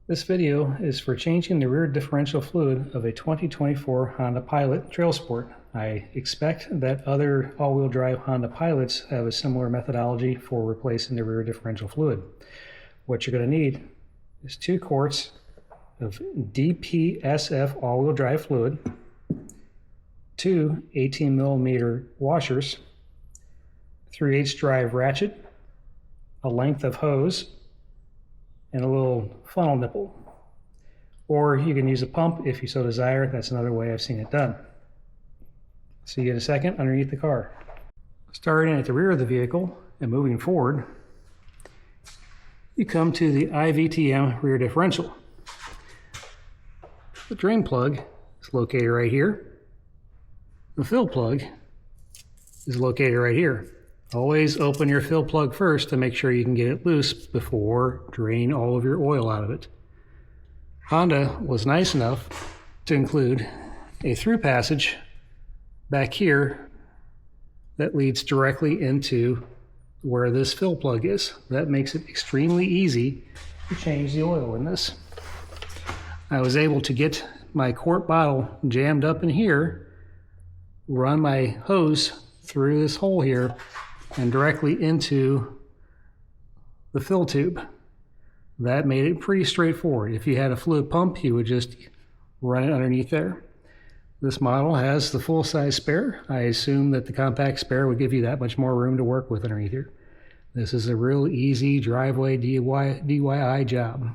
This video is for changing the rear differential fluid of a 2024 Honda Pilot Trailsport. I expect that other all-wheel drive Honda Pilots have a similar methodology for replacing the rear differential fluid. What you're going to need is 2 quarts of DPSF all-wheel drive fluid, 2 18mm washers, 3/8 drive ratchet, a length of hose, and a little funnel nipple. Or you can use a pump if you so desire. That's another way I've seen it done. See you in a second underneath the car. Starting at the rear of the vehicle and moving forward, you come to the IVTM rear differential. The drain plug is located right here. The fill plug is located right here. Always open your fill plug first to make sure you can get it loose before drain all of your oil out of it. Honda was nice enough to include a through passage back here that leads directly into where this fill plug is. That makes it extremely easy to change the oil in this. I was able to get my quart bottle jammed up in here, run my hose through this hole here, and directly into the fill tube. That made it pretty straightforward. If you had a fluid pump, you would just run it underneath there. This model has the full-size spare. I assume that the compact spare would give you that much more room to work with underneath here. This is a real easy driveway DIY job.